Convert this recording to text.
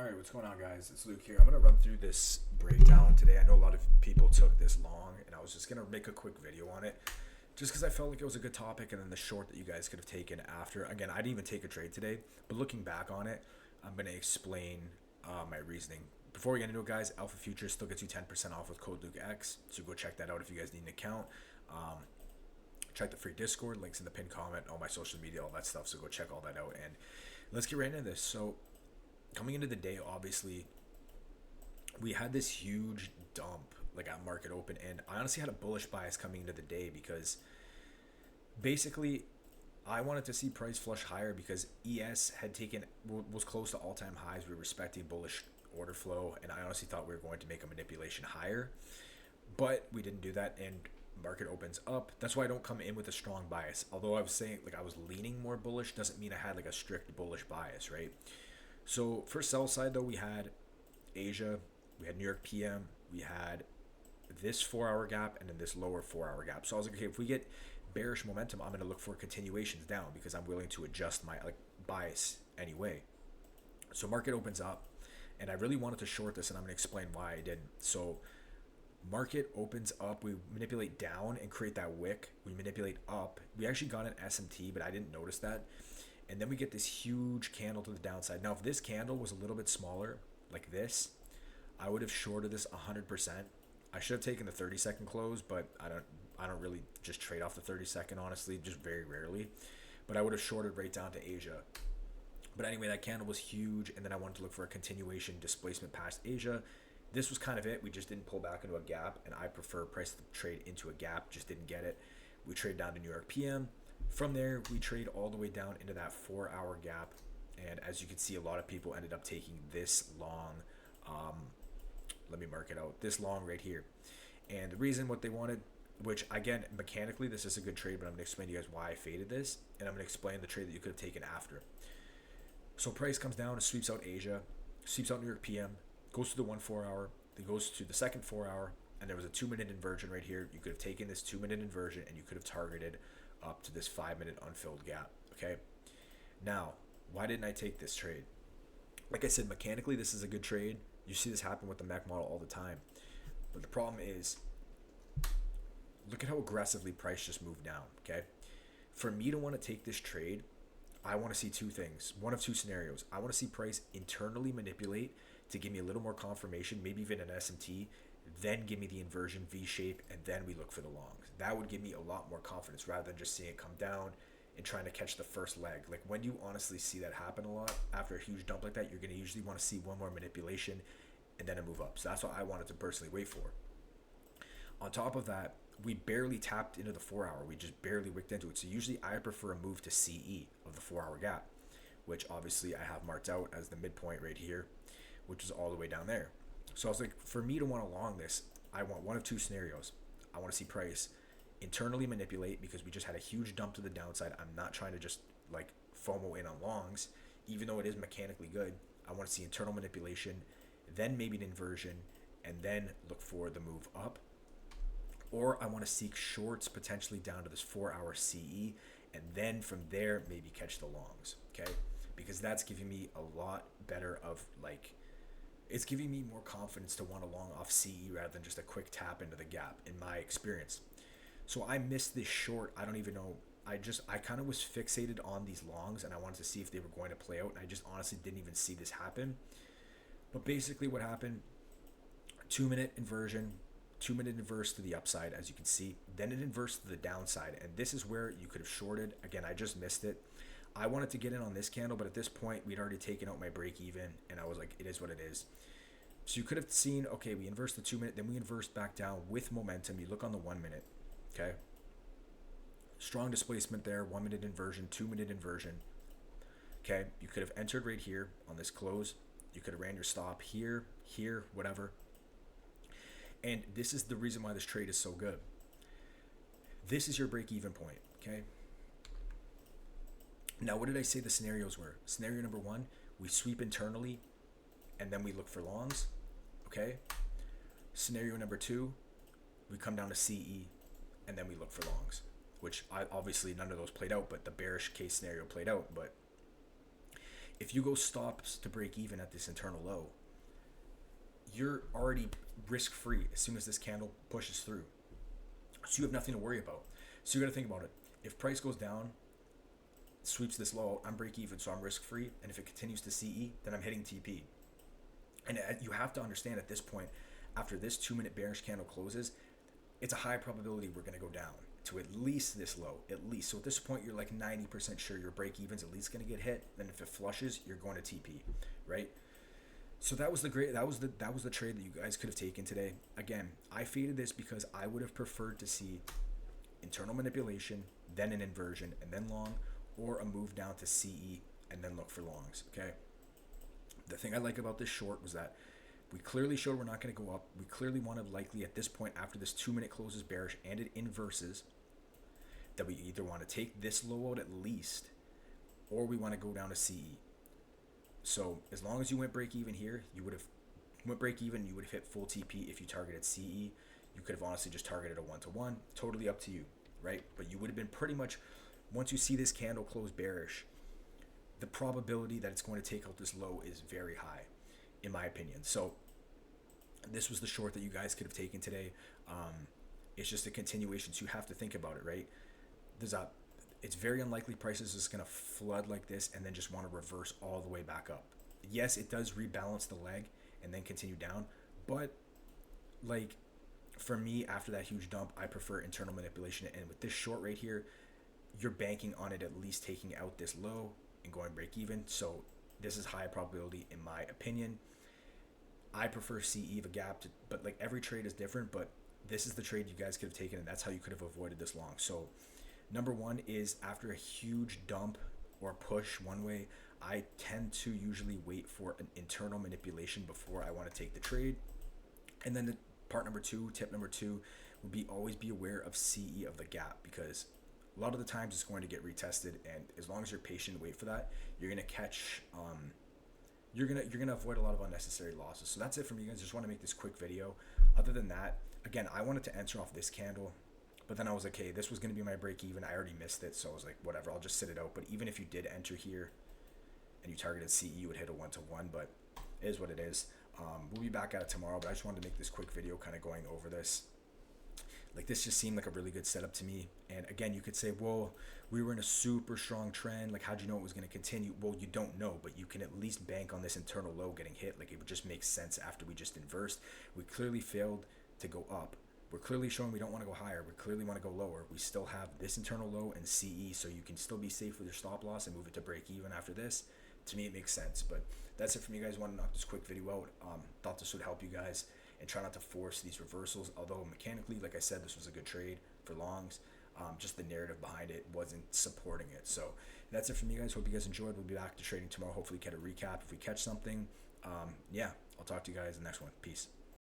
Alright, what's going on, guys? It's Luke here. I'm going to run through this breakdown today. I know a lot of people took this long, and I was just going to make a quick video on it just because I felt like it was a good topic, and then the short that you guys could have taken after. Again, I didn't even take a trade today, but looking back on it, I'm going to explain my reasoning. Before we get into it, guys, Alpha Futures still gets you 10% off with code LukeX, so go check that out if you guys need an account. Check the free Discord, links in the pinned comment, all my social media, all that stuff, so go check all that out, and let's get right into this. So, coming into the day, obviously, we had this huge dump like at market open, and I honestly had a bullish bias coming into the day because basically I wanted to see price flush higher because ES was close to all-time highs. We were respecting bullish order flow, and I honestly thought we were going to make a manipulation higher, but we didn't do that, and market opens up. That's why I don't come in with a strong bias. Although I was saying like I was leaning more bullish, doesn't mean I had like a strict bullish bias, right? So for sell side though, we had Asia, we had New York PM, we had this 4-hour gap, and then this lower 4-hour gap. So I was like, okay, if we get bearish momentum, I'm going to look for continuations down because I'm willing to adjust my bias anyway. So market opens up, and I really wanted to short this, and I'm going to explain why I didn't. So market opens up, we manipulate down and create that wick. We manipulate up. We actually got an SMT, but I didn't notice that. And then we get this huge candle to the downside. Now, if this candle was a little bit smaller, like this, I would have shorted this 100%. I should have taken the 30-second close, but I don't really just trade off the 30-second, honestly, just very rarely. But I would have shorted right down to Asia. But anyway, that candle was huge, and then I wanted to look for a continuation displacement past Asia. This was kind of it. We just didn't pull back into a gap, and I prefer price to trade into a gap, just didn't get it. We trade down to New York PM. From there, we trade all the way down into that 4-hour gap, and as you can see, a lot of people ended up taking this long. Let me mark it out. This long right here, and the reason what they wanted, which again mechanically this is a good trade, but I'm going to explain to you guys why I faded this, and I'm going to explain the trade that you could have taken after. So price comes down, it sweeps out Asia, sweeps out New York PM, goes to the 1-4-hour, then goes to the second 4-hour, and there was a 2-minute inversion right here. You could have taken this 2-minute inversion, and you could have targeted up to this 5-minute unfilled gap. Okay, now why didn't I take this trade? Like I said, mechanically this is a good trade. You see this happen with the Mech model all the time, but the problem is, look at how aggressively price just moved down. Okay, for me to want to take this trade, I want to see two things, one of two scenarios. I want to see price internally manipulate to give me a little more confirmation, maybe even an SMT, then give me the inversion V shape, and then we look for the longs. That would give me a lot more confidence rather than just seeing it come down and trying to catch the first leg. Like when you honestly see that happen a lot after a huge dump like that, you're going to usually want to see one more manipulation and then a move up. So that's what I wanted to personally wait for. On top of that, we barely tapped into the 4-hour. We just barely wicked into it. So usually I prefer a move to CE of the 4-hour gap, which obviously I have marked out as the midpoint right here, which is all the way down there. So I was like, for me to want to long this, I want one of two scenarios. I want to see price internally manipulate because we just had a huge dump to the downside. I'm not trying to just like FOMO in on longs, even though it is mechanically good. I want to see internal manipulation, then maybe an inversion, and then look for the move up. Or I want to seek shorts potentially down to this 4-hour CE, and then from there maybe catch the longs, okay? Because that's giving me a lot better of like, it's giving me more confidence to want to long off CE rather than just a quick tap into the gap in my experience. So I missed this short. I don't even know. I kind of was fixated on these longs, and I wanted to see if they were going to play out, and I just honestly didn't even see this happen. But basically what happened, 2-minute inversion, 2-minute inverse to the upside, as you can see, then it inversed to the downside, and this is where you could have shorted. Again, I just missed it. I wanted to get in on this candle, but at this point we'd already taken out my break even, and I was like, it is what it is. So you could have seen, okay, we inversed the 2-minute, then we inversed back down with momentum. You look on the 1-minute, okay, strong displacement there, 1-minute inversion, 2-minute inversion. Okay, you could have entered right here on this close. You could have ran your stop here, whatever. And this is the reason why this trade is so good. This is your break-even point, okay? Now, what did I say the scenarios were? Scenario number 1, we sweep internally, and then we look for longs, okay? Scenario number 2, we come down to CE, and then we look for longs, which obviously none of those played out, but the bearish case scenario played out. But If you go stops to break even at this internal low, you're already risk free as soon as this candle pushes through. So you have nothing to worry about. So you got to think about it. If price goes down, sweeps this low, I'm break even, so I'm risk free. And if it continues to CE, then I'm hitting TP. And you have to understand at this point, after this 2-minute bearish candle closes, it's a high probability we're going to go down to at least this low, at least. So at this point, you're like 90% sure your break even's at least going to get hit. Then if it flushes, you're going to TP, right? So that was the trade that you guys could have taken today. Again, I faded this because I would have preferred to see internal manipulation, then an inversion, and then long, or a move down to CE and then look for longs. Okay. The thing I like about this short was that we clearly showed we're not going to go up. We clearly wanted likely at this point after this 2-minute closes bearish and it inverses that we either want to take this low out at least, or we want to go down to CE. So as long as you went break even here, you would have hit full TP. If you targeted CE, you could have honestly just targeted a 1-to-1. Totally up to you, right? But you would have been pretty much, once you see this candle close bearish, the probability that it's going to take out this low is very high, in my opinion. So this was the short that you guys could have taken today. It's just a continuation, so you have to think about it, right? It's very unlikely prices is going to flood like this and then just want to reverse all the way back up. Yes, it does rebalance the leg and then continue down, but like for me, after that huge dump, I prefer internal manipulation. And with this short right here, you're banking on it at least taking out this low and going break even. So this is high probability in my opinion. I prefer CE the gap, but like every trade is different, but this is the trade you guys could have taken, and that's how you could have avoided this long. So number one is after a huge dump or push one way, I tend to usually wait for an internal manipulation before I want to take the trade. And then tip number two would be always be aware of CE of the gap, because a lot of the times it's going to get retested, and as long as you're patient, wait for that, you're gonna catch you're gonna avoid a lot of unnecessary losses. So that's it from you guys. Just want to make this quick video. Other than that, again, I wanted to enter off this candle, but then I was like, hey, this was gonna be my break even. I already missed it, so I was like, whatever, I'll just sit it out. But even if you did enter here and you targeted CE, you would hit a 1-to-1, but it is what it is. We'll be back at it tomorrow, but I just wanted to make this quick video kind of going over this. Like, this just seemed like a really good setup to me. And again, you could say, well, we were in a super strong trend. Like, how'd you know it was going to continue? Well, you don't know, but you can at least bank on this internal low getting hit. Like, it would just make sense after we just inversed. We clearly failed to go up. We're clearly showing we don't want to go higher. We clearly want to go lower. We still have this internal low and CE, so you can still be safe with your stop loss and move it to break even after this. To me, it makes sense. But that's it from you guys. Want to knock this quick video out. Thought this would help you guys, and try not to force these reversals. Although mechanically, like I said, this was a good trade for longs. Just the narrative behind it wasn't supporting it. So that's it from you guys. Hope you guys enjoyed. We'll be back to trading tomorrow. Hopefully get a recap if we catch something. Yeah, I'll talk to you guys in the next one. Peace.